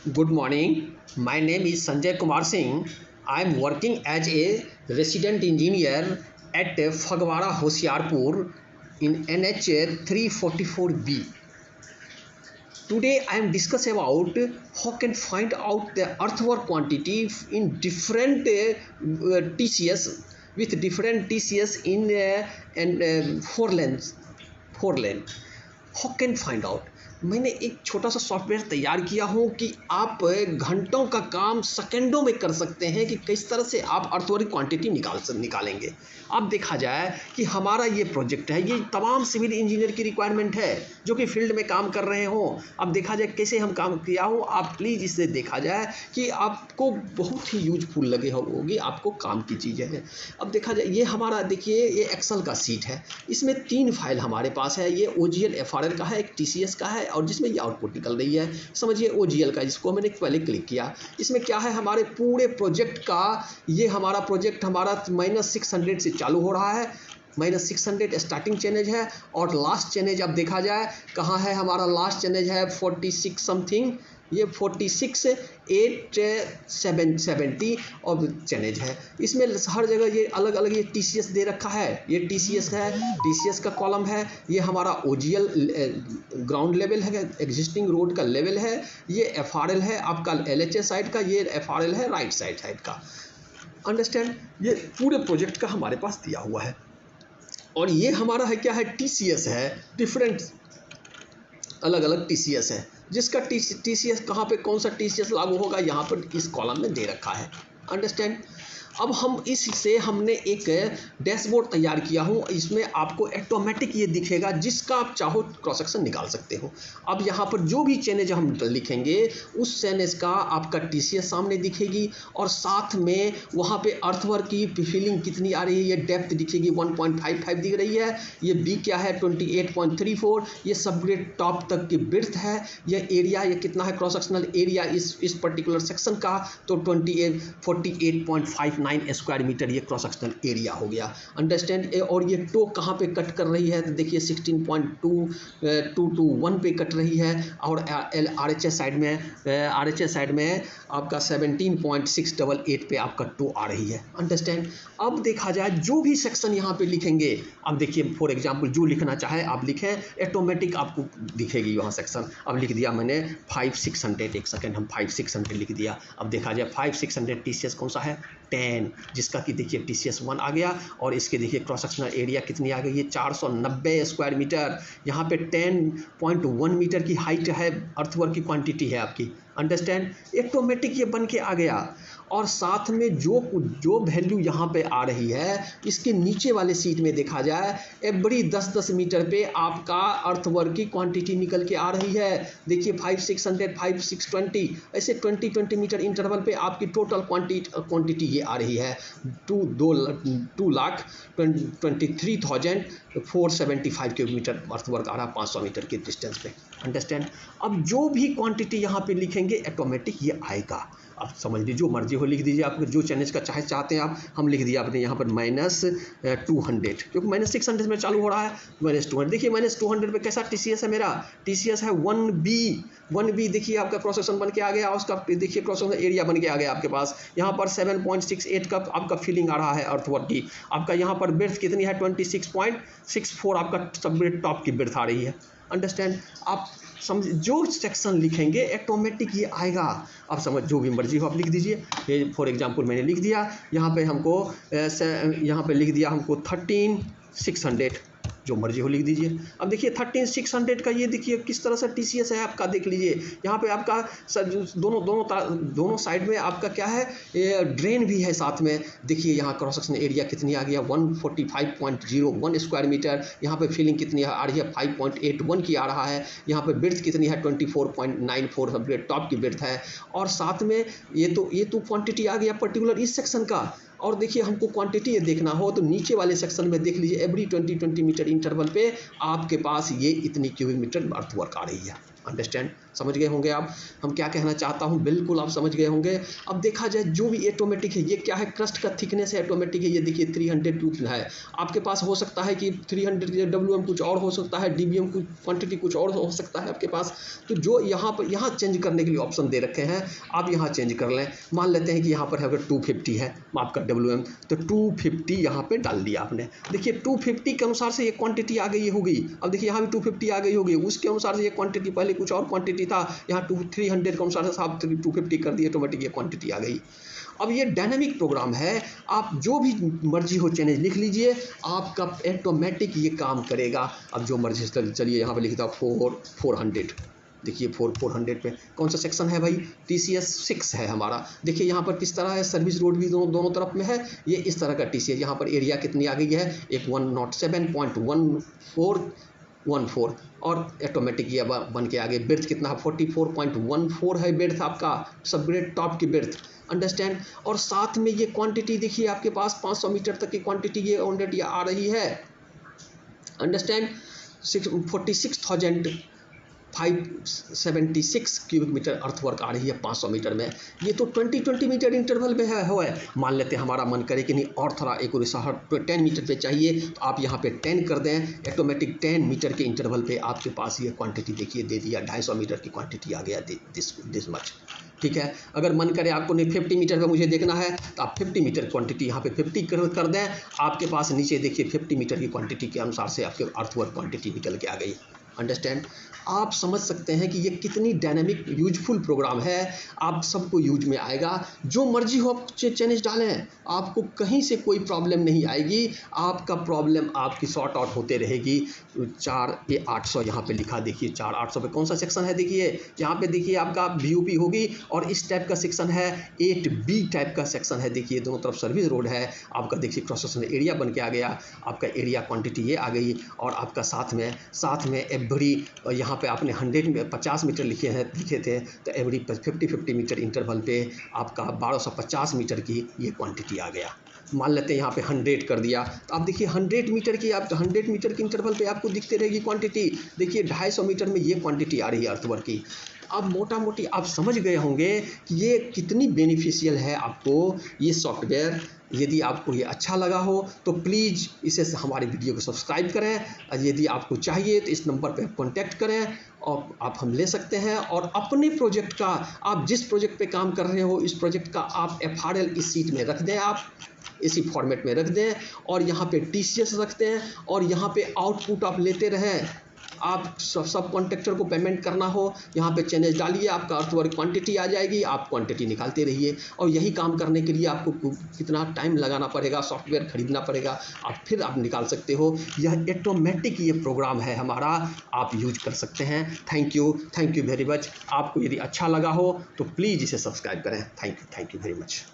Good morning. My name is Sanjay Kumar Singh. I am working as a resident engineer at Phagwara, Hoshiarpur in NH 344B. Today I am discussing about how can find out the earthwork quantity in different TCS with different TCS in and four lane. How can find out. मैंने एक छोटा सा software तैयार किया हूँ कि आप घंटों का काम सेकंडों में कर सकते हैं कि किस तरह से आप अर्थवर्क क्वांटिटी निकालेंगे। अब देखा जाए कि हमारा ये प्रोजेक्ट है, ये तमाम सिविल इंजीनियर की रिक्वायरमेंट है जो कि फील्ड में काम कर रहे हों। अब देखा जाए कैसे हम काम किया हो, आप प्लीज़ इससे देखा जाए कि आपको बहुत ही यूजफुल लगे होगी, आपको काम की चीज़ें हैं। अब देखा जाए ये हमारा देखिए ये एक्सेल का सीट है, इसमें 3 फाइल हमारे पास है। ये OGL FRL का है, एक TCS का है और जिसमें ये आउटपुट निकल रही है। समझिए OGL का, जिसको मैंने पहले क्लिक किया। इसमें क्या है, हमारे पूरे प्रोजेक्ट का ये हमारा प्रोजेक्ट हमारा -600 से चालू हो रहा है। -600 स्टार्टिंग चेनेज है और लास्ट चेनेज अब देखा जाए कहाँ है, हमारा लास्ट चेनेज है 46 समथिंग, ये 46,870 और चेनेज है। इसमें हर जगह ये अलग अलग ये TCS दे रखा है। ये TCS है, TCS का कॉलम है। ये हमारा OGL ग्राउंड लेवल है, एग्जिस्टिंग रोड का लेवल है। ये FRL है आपका LHA साइड का, ये FRL है राइट साइड का। अंडरस्टैंड, ये पूरे प्रोजेक्ट का हमारे पास दिया हुआ है। और ये हमारा है क्या है, TCS है, डिफरेंट अलग अलग TCS है, जिसका TCS कहाँ पे कौन सा TCS लागू होगा यहाँ पर इस कॉलम में दे रखा है। अंडरस्टैंड। अब हम इससे हमने एक डैशबोर्ड तैयार किया हूँ, इसमें आपको ऑटोमेटिक ये दिखेगा, जिसका आप चाहो क्रॉस सेक्शन निकाल सकते हो। अब यहाँ पर जो भी चेनेज हम लिखेंगे उस चेनेज का आपका TCS सामने दिखेगी और साथ में वहाँ पे अर्थवर्क की फीलिंग कितनी आ रही है, ये डेप्थ दिखेगी 1.55 दिख रही है। ये B क्या है 28.34, ये सबग्रेड टॉप तक की बिर्थ है। ये एरिया ये कितना है, क्रॉस सेक्शनल एरिया इस पर्टिकुलर सेक्शन का तो 48.59 स्क्वायर मीटर ये क्रॉस सेक्शनल एरिया हो गया। अंडरस्टैंड। और ये टो कहाँ पे कट कर रही है तो देखिए 16.221 पे कट रही है और RHS साइड में आपका 17.688 पे आपका टो आ रही है। अंडरस्टैंड। अब देखा जाए जो भी सेक्शन यहाँ पे लिखेंगे, अब देखिए फॉर एग्जांपल जो लिखना चाहे आप लिखें, ऑटोमेटिक आपको दिखेगी वहाँ सेक्शन। अब लिख दिया मैंने 5600, एक सेकेंड, हम 5600 लिख दिया। अब देखा जाए 5600 TCS कौन सा है 10, जिसका कि देखिए TCS 1 आ गया और इसके देखिए क्रॉस सेक्शनल एरिया कितनी आ गई, ये 490 स्क्वायर मीटर। यहाँ पे 10.1 मीटर की हाइट है, अर्थवर्क की क्वांटिटी है आपकी। अंडरस्टैंड। ऑटोमेटिक ये बन के आ गया और साथ में जो वैल्यू यहाँ पे आ रही है इसके नीचे वाले सीट में देखा जाए एवरी 10-10 मीटर पे आपका अर्थवर्क की क्वांटिटी निकल के आ रही है। देखिए 5600, 5620 ऐसे 20-20 मीटर इंटरवल पे आपकी टोटल क्वांटिटी ये आ रही है 2,23,475 किलोमीटर अर्थवर्क आ रहा है 500 मीटर के डिस्टेंस पे। अंडरस्टैंड। अब जो भी क्वांटिटी यहाँ पे लिखेंगे ऑटोमेटिक ये आएगा। आप समझ लीजिए जो मर्जी हो लिख दीजिए, आप जो चैनल का चाहते हैं आप। हम लिख दिया आपने यहाँ पर -200, क्योंकि -600 में चालू हो रहा है। -200 देखिए, -200 पे कैसा TCS है मेरा, TCS है 1B। देखिए आपका क्रॉस सेक्शन बन के आ गया, उसका देखिए क्रॉस सेक्शन एरिया बन के आ गया आपके पास। यहाँ पर 7.68 का आपका फीलिंग आ रहा है अर्थवर्क की। आपका यहाँ पर बिर्थ कितनी है 26.64 आपका सबग्रेड टॉप की बिर्थ आ रही है। अंडरस्टैंड। आप समझ जो सेक्शन लिखेंगे ऑटोमेटिक ये आएगा। आप समझ जो भी मर्जी हो आप लिख दीजिए। ये फॉर एग्जांपल मैंने लिख दिया यहाँ पे हमको यहाँ पे लिख दिया हमको 13600, जो मर्जी हो लिख दीजिए। अब देखिए 13600 का ये देखिए किस तरह से TCS है आपका, देख लीजिए यहाँ पे आपका दोनों साइड में आपका क्या है, ड्रेन भी है साथ में। देखिए यहाँ क्रॉस सेक्शन एरिया कितनी आ गया 145.01 स्क्वायर मीटर। यहाँ पे फीलिंग कितनी आ रही है 5.81 की आ रहा है। यहाँ पे बिर्थ कितनी है 24.94 सबग्रेड टॉप की बिर्थ है। और साथ में ये तो क्वांटिटी आ गया पर्टिकुलर इस सेक्शन का। और देखिए हमको क्वांटिटी ये देखना हो तो नीचे वाले सेक्शन में देख लीजिए एवरी 20-20 मीटर इंटरवल पे आपके पास ये इतनी क्यूबिक मीटर अर्थवर्क आ रही है। अंडरस्टैंड, समझ गए होंगे आप हम क्या कहना चाहता हूँ, बिल्कुल आप समझ गए होंगे। अब देखा जाए जो भी ऑटोमेटिक है, ये क्या है, क्रस्ट का थिकनेस है ऑटोमेटिक है, ये देखिए 300 है। आपके पास हो सकता है कि 300 WM कुछ और हो सकता है, DBM की क्वांटिटी कुछ और हो सकता है आपके पास। तो जो यहाँ पर यहाँ चेंज करने के लिए ऑप्शन दे रखे हैं, आप यहाँ चेंज कर लें। मान लेते हैं कि यहाँ पर अगर 250 है आपका WM, तो 250 यहाँ पे डाल दिया आपने। देखिए 250 के अनुसार से ये क्वांटिटी आ गई होगी। अब देखिए यहाँ भी 250 आ गई होगी, उसके अनुसार से ये क्वांटिटी, पहले कुछ और क्वांटिटी था, यहाँ 300 के अनुसार से आप 250 कर दिए, ऑटोमेटिक ये क्वांटिटी आ गई। अब ये डायनामिक प्रोग्राम है, आप जो भी मर्जी हो चेंज लिख लीजिए, आपका ऑटोमेटिक ये काम करेगा। अब जो मर्जी चलिए यहाँ पे लिखता 400, देखिए 400 पे कौन सा सेक्शन है भाई, TCS 6 है हमारा। देखिए यहाँ पर किस तरह है, सर्विस रोड भी दोनों तरफ में है, ये इस तरह का TCS। यहाँ पर एरिया कितनी आ गई है, एक 107.14 और ऑटोमेटिक ये बन के आगे। बिर्थ कितना, 44.14 है बिर्थ आपका, सब ग्रेड टॉप की बिर्थ, अंडरस्टैंड। और साथ में ये क्वांटिटी देखिए आपके पास 500 मीटर तक की क्वांटिटी ये ऑलरेडी आ रही है, अंडरस्टैंड। 46,576 क्यूबिक मीटर अर्थवर्क आ रही है 500 मीटर में। ये तो 20 मीटर इंटरवल में है। मान लेते हैं हमारा मन करे कि नहीं और थोड़ा एक 10 मीटर पे चाहिए, तो आप यहाँ पे 10 कर दें, ऑटोमेटिक 10 मीटर के इंटरवल पे आपके पास ये क्वांटिटी देखिए दे दिया, 250 मीटर की क्वांटिटी आ गया, दिस मच, ठीक है। अगर मन करे आपको नहीं 50 मीटर पे मुझे देखना है, तो आप 50 मीटर क्वांटिटी यहाँ पे 50 कर दें, आपके पास नीचे देखिए 50 मीटर की क्वांटिटी के अनुसार से आपके अर्थवर्क क्वांटिटी निकल के आ गई, अंडरस्टैंड। आप समझ सकते हैं कि ये कितनी डायनामिक यूजफुल प्रोग्राम है, आप सबको यूज में आएगा। जो मर्जी हो आप चेंज डालें, आपको कहीं से कोई प्रॉब्लम नहीं आएगी, आपका प्रॉब्लम आपकी सॉर्ट आउट होते रहेगी। 4A800 यहाँ पे लिखा, देखिए 4A800 पे कौन सा सेक्शन है, देखिए यहाँ पे देखिए आपका VOP होगी, और इस टाइप का सेक्शन है 8B टाइप का सेक्शन है। देखिए दोनों तरफ सर्विस रोड है आपका, देखिए क्रॉस सेक्शन एरिया बन के आ गया, आपका एरिया क्वांटिटी ये आ गई, और आपका साथ में एवरी, यहाँ पे आपने 50 मीटर लिखे थे, तो एवरी 50 मीटर इंटरवल पे आपका 1250 मीटर की ये क्वांटिटी आ गया। मान लेते हैं यहाँ पे 100 कर दिया, तो आप देखिए 100 मीटर की, आप 100 मीटर के इंटरवल पे आपको दिखते रहेगी क्वांटिटी। देखिए 250 मीटर में ये क्वांटिटी आ रही है अर्थवर्क की। अब मोटा मोटी आप समझ गए होंगे कि ये कितनी बेनिफिशियल है आपको ये सॉफ्टवेयर। यदि आपको ये अच्छा लगा हो तो प्लीज़ इसे हमारे वीडियो को सब्सक्राइब करें, और यदि आपको चाहिए तो इस नंबर पर कॉन्टैक्ट करें और आप हम ले सकते हैं। और अपने प्रोजेक्ट का, आप जिस प्रोजेक्ट पे काम कर रहे हो, इस प्रोजेक्ट का आप FRL इस सीट में रख दें, आप इसी फॉर्मेट में रख दें, और यहाँ पे TCS रखते हैं, और यहाँ पे आउटपुट आप लेते रहें। आप सब कॉन्ट्रैक्टर को पेमेंट करना हो, यहाँ पे चेंजेस डालिए, आपका अर्थवर्क क्वांटिटी आ जाएगी, आप क्वांटिटी निकालते रहिए। और यही काम करने के लिए आपको कितना टाइम लगाना पड़ेगा, सॉफ्टवेयर खरीदना पड़ेगा, फिर आप निकाल सकते हो। यह ऑटोमेटिक ये प्रोग्राम है हमारा, आप यूज कर सकते हैं। Thank you very much. आपको यदि अच्छा लगा हो तो प्लीज़ इसे सब्सक्राइब करें। Thank you very much.